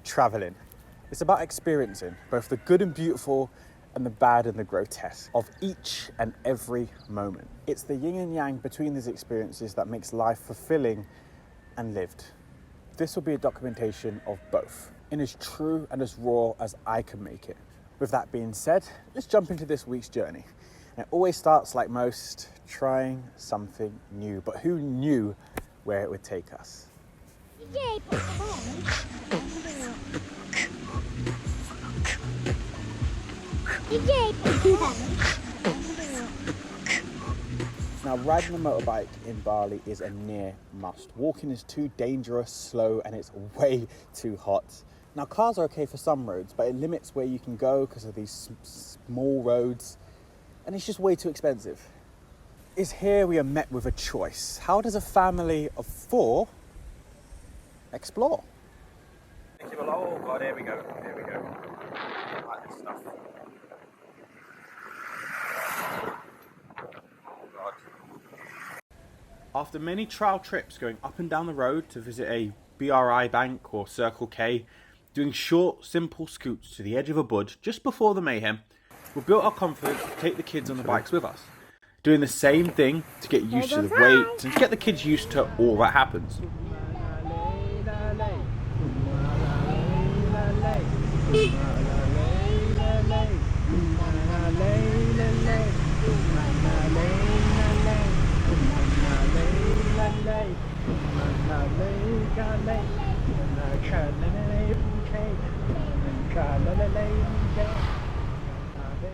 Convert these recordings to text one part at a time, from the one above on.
traveling. It's about experiencing both the good and beautiful and the bad and the grotesque of each and every moment. It's the yin and yang between these experiences that makes life fulfilling and lived. This will be a documentation of both, in as true and as raw as I can make it. With that being said, let's jump into this week's journey. And it always starts like most, trying something new, but who knew where it would take us? Now, riding a motorbike in Bali is a near must. Walking is too dangerous, slow, and it's way too hot. Now, cars are okay for some roads, but it limits where you can go because of these small roads, and it's just way too expensive. Is here we are met with a choice. How does a family of 4 explore? Oh God, here we go, here we go. I like this stuff. After many trial trips going up and down the road to visit a BRI bank or Circle K, doing short, simple scoots to the edge of a bud just before the mayhem, we built our confidence to take the kids on the bikes with us. Doing the same thing to get used to the weight and to get the kids used to all that happens.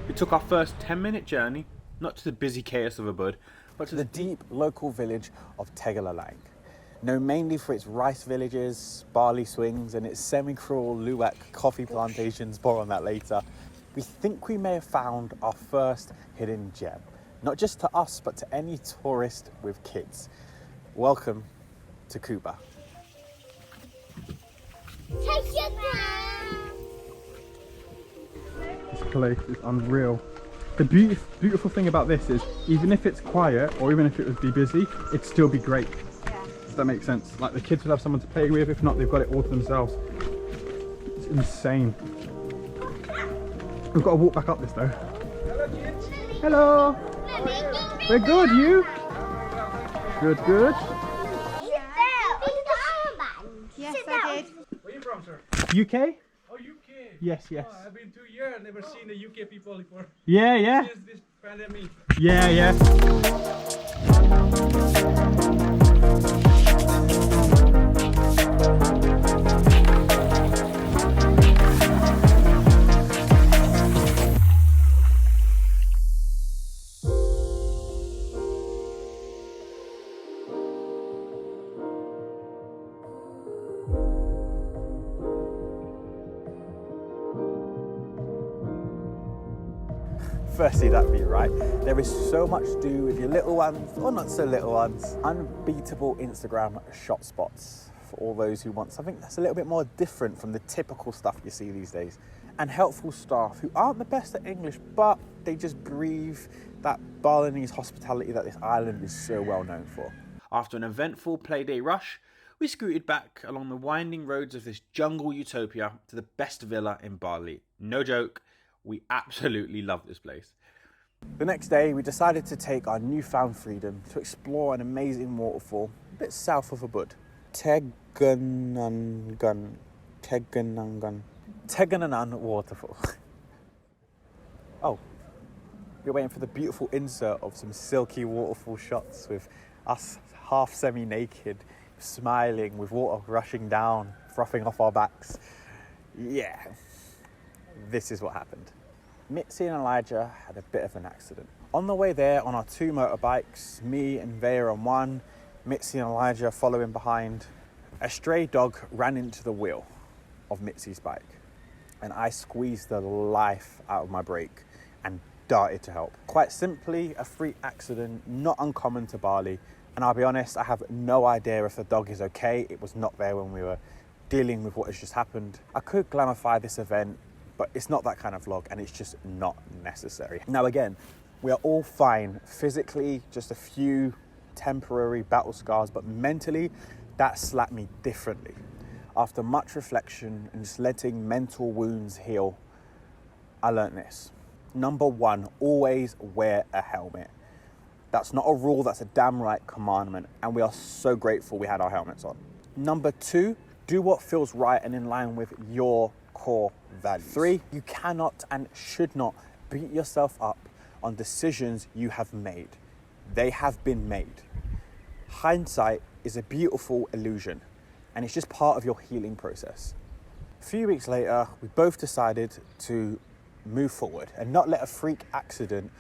We took our first 10-minute journey, not to the busy chaos of a bud, but to the deep local village of Tegalalang. Known mainly for its rice villages, barley swings, and its semi-cruel luwak coffee plantations. More on that later. We think we may have found our first hidden gem, not just to us, but to any tourist with kids. Welcome to Kubu. Take your time. This place is unreal. The beautiful thing about this is, even if it's quiet or even if it would be busy, it'd still be great. Yeah. Does that make sense? Like, the kids would have someone to play with. If not, they've got it all to themselves. It's insane. We've got to walk back up this though. Hello, kids. Hello. We're good. You? Good, good. Yes, I did. Where are you from, sir? UK? Oh, UK. Yes, yes. Oh, I've been 2 years. Never seen the UK people before. Yeah, yeah. Since this pandemic. Yeah, yeah. Firstly, that'd be right. There is so much to do with your little ones, or not so little ones. Unbeatable Instagram shot spots for all those who want something that's a little bit more different from the typical stuff you see these days. And helpful staff who aren't the best at English, but they just breathe that Balinese hospitality that this island is so well known for. After an eventful playday rush, we scooted back along the winding roads of this jungle utopia to the best villa in Bali. No joke, we absolutely love this place. The next day, we decided to take our newfound freedom to explore an amazing waterfall a bit south of Ubud. Teganangan Waterfall. Oh, we're waiting for the beautiful insert of some silky waterfall shots with us half semi-naked, smiling with water rushing down, frothing off our backs. Yeah, this is what happened. Mitzi and Elijah had a bit of an accident. On the way there on our 2 motorbikes, me and Vaya on one, Mitzi and Elijah following behind, a stray dog ran into the wheel of Mitzi's bike, and I squeezed the life out of my brake and darted to help. Quite simply, a freak accident, not uncommon to Bali, and I'll be honest, I have no idea if the dog is okay. It was not there when we were dealing with what has just happened. I could glamify this event, but it's not that kind of vlog, and it's just not necessary. Now again, we are all fine. Physically, just a few temporary battle scars, but mentally, that slapped me differently. after much reflection and just letting mental wounds heal, I learned this. Number one, always wear a helmet. That's not a rule, that's a damn right commandment, and we are so grateful we had our helmets on. Number two, do what feels right and in line with your core values. Three, you cannot and should not beat yourself up on decisions you have made. They have been made. Hindsight is a beautiful illusion, and it's just part of your healing process. A few weeks later, we both decided to move forward and not let a freak accident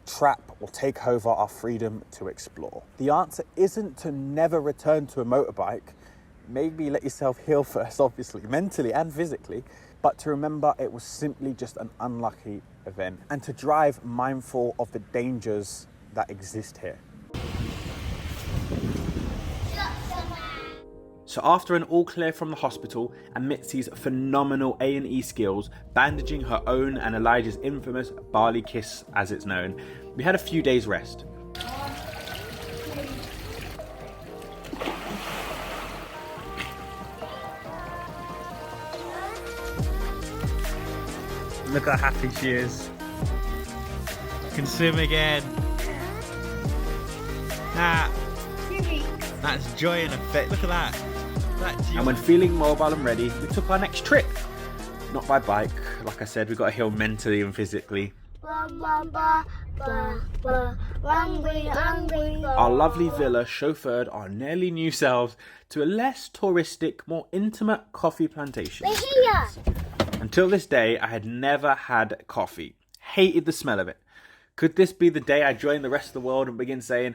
trap or take over our freedom to explore. The answer isn't to never return to a motorbike. Maybe let yourself heal first, obviously, mentally and physically, but to remember it was simply just an unlucky event and to drive mindful of the dangers that exist here. So after an all clear from the hospital and Mitzi's phenomenal A&E skills, bandaging her own and Elijah's infamous Bali kiss as it's known, we had a few days rest. Look how happy she is. Can swim again. That's joy in a fit. Look at that. And when feeling mobile and ready, we took our next trip. Not by bike, like I said, we got to heal mentally and physically. Our lovely villa chauffeured our nearly new selves to a less touristic, more intimate coffee plantation. We're here. Until this day, I had never had coffee. Hated the smell of it. Could this be the day I join the rest of the world and begin saying,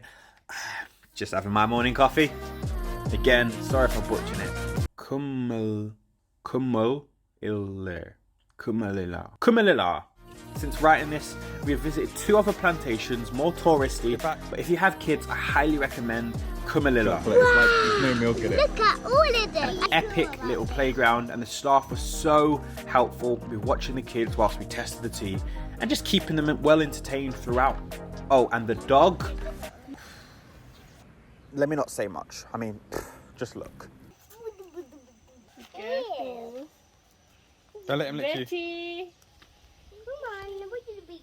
just having my morning coffee? Again, sorry if I'm butchering it. Kumalila. Since writing this, we have visited 2 other plantations, more touristy, but if you have kids, I highly recommend Kumalila. It's like there's no milk in it. Look at all of them. Epic little playground, and the staff were so helpful with watching the kids whilst we tested the tea and just keeping them well entertained throughout. Oh, and the dog. Let me not say much. I mean, just look. Ew. Don't let him lick you. Betty, Come on, I want you to be.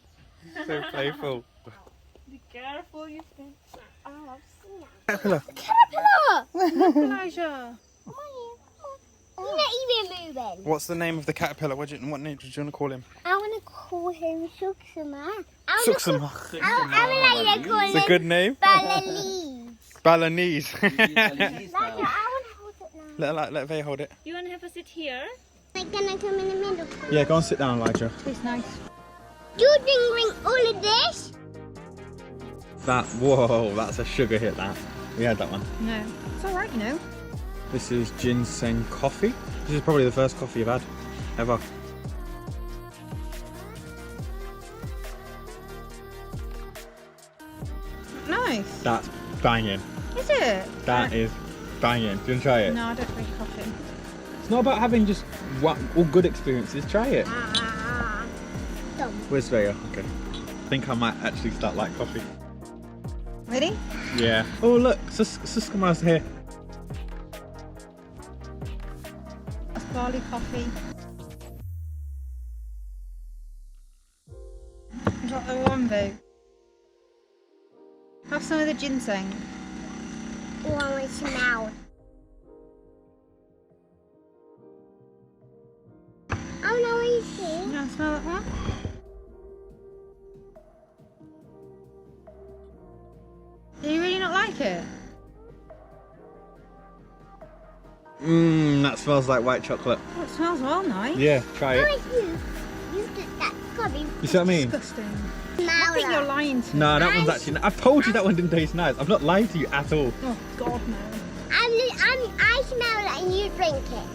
So playful. be careful, you think. Oh, I've seen that. Caterpillar. Caterpillar! Elijah. Come on here. You're not even moving. What's the name of the caterpillar? What name did you want to call him? I want to call him Suksama. Suksama. I would like to call It's a him good name. Balanese. Balinese. I want to hold it now. let Vay hold it. You want to have a sit here? I'm going to come in the middle. Yeah, go and sit down, Elijah. It's nice. You didn't bring all of this? Whoa, that's a sugar hit, that. We had that one. No. It's alright, you know. This is ginseng coffee. This is probably the first coffee you've had, ever. Nice. That's banging. Is it? That is banging. Do you want to try it? No, I don't drink coffee. It's not about having just all good experiences. Try it. Dumb. Where's Vaya? Okay. I think I might actually start like coffee. Ready? Yeah. Oh look, Suskama's here. That's barley coffee. Is that the one, Boo? Have some of the ginseng. Oh, I want to smell. Oh no, he's here. You want to smell that one? Do you really not like it? That smells like white chocolate. Oh, it smells well nice. Yeah, try No, it. it's you. That can't be. You see what I mean? Disgusting. Smell I think you're that. lying to me. No, that one's actually. I've told you that one didn't taste nice. I've not lied to you at all. Oh, God, no. I smell it and you drink it.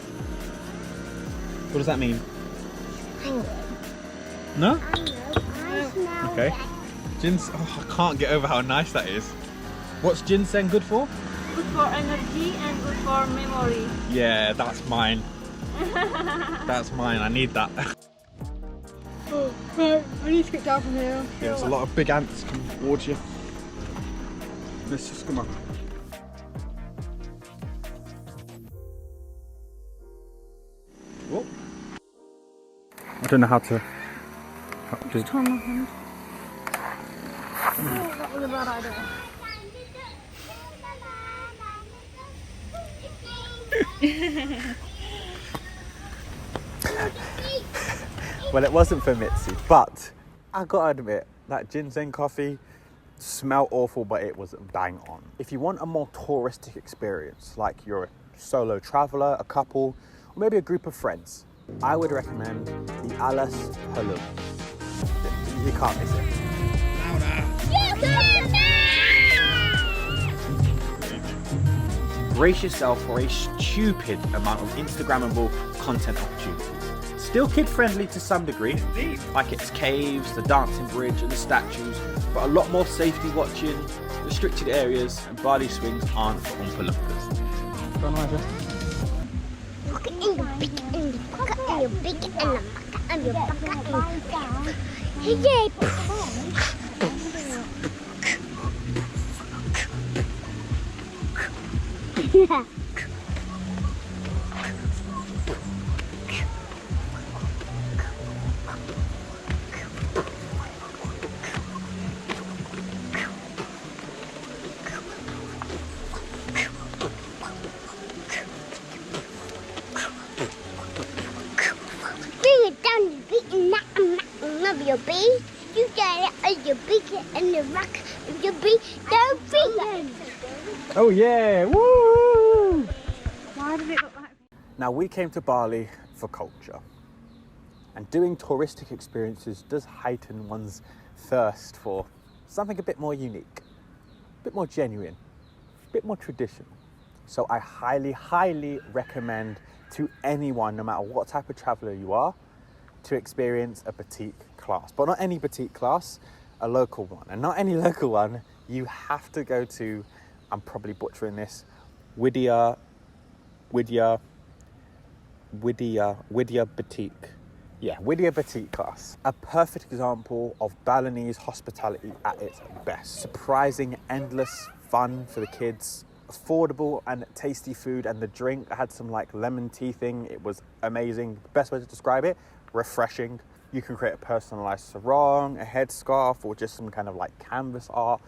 What does that mean? I know. No? I smell Okay. it. Oh, I can't get over how nice that is. What's ginseng good for? Good for energy and good for memory. Yeah, that's mine. That's mine. I need that. Right, I need to get down from here. Yeah, there's a lot of big ants coming towards you. Let's just come on. Oh. I don't know how to. Turn my hand. Oh, that was a bad idea. Well, it wasn't for Mitzi, but I gotta admit that ginseng coffee smelled awful, but it was bang on. If you want a more touristic experience, like you're a solo traveler, a couple, or maybe a group of friends, I would recommend the Alas Harum. You can't miss it. Brace yourself for a stupid amount of Instagrammable content opportunities. Still kid-friendly to some degree, like its caves, the dancing bridge and the statues, but a lot more safety watching, restricted areas, and Bali swings aren't for Oompa-Loompas. Go on, Elijah. Look in your big and the bucket and your big and the bucket and your bucket and yay! Yeah. Bring it down, you big and of your bee. You get it on your big and the rock of your bee. Don't bring it. Oh yeah! Woo! Why did it look like Now, we came to Bali for culture, and doing touristic experiences does heighten one's thirst for something a bit more unique, a bit more genuine, a bit more traditional. So I highly, highly recommend to anyone, no matter what type of traveller you are, to experience a Batik class. But not any Batik class, a local one. And not any local one, you have to go to, I'm probably butchering this, Widya Batik. Yeah, Widya Batik class. A perfect example of Balinese hospitality at its best. Surprising, endless fun for the kids. Affordable and tasty food, and the drink, I had some like lemon tea thing. It was amazing. Best way to describe it, refreshing. You can create a personalized sarong, a headscarf, or just some kind of like canvas art,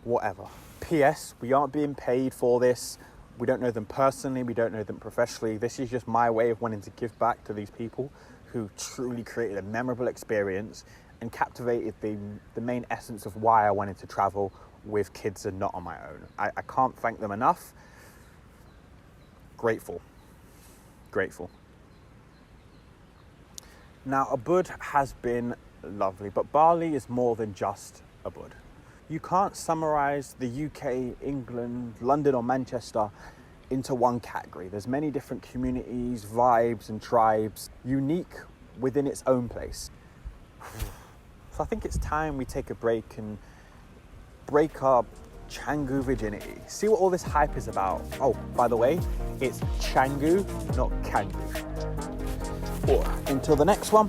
whatever. P.S. We aren't being paid for this. We don't know them personally, we don't know them professionally. This is just my way of wanting to give back to these people who truly created a memorable experience and captivated the main essence of why I wanted to travel with kids and not on my own. I can't thank them enough. Grateful. Now, Ubud has been lovely, but Bali is more than just Ubud. You can't summarize the UK, England, London or Manchester into one category. There's many different communities, vibes and tribes, unique within its own place. So I think it's time we take a break and break our Canggu virginity. See what all this hype is about. Oh, by the way, it's Canggu, not Kangu. Until the next one,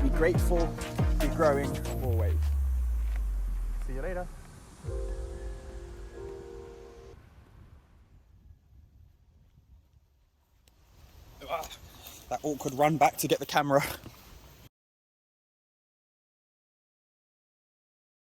be grateful, be growing, always. See you later. That awkward run back to get the camera.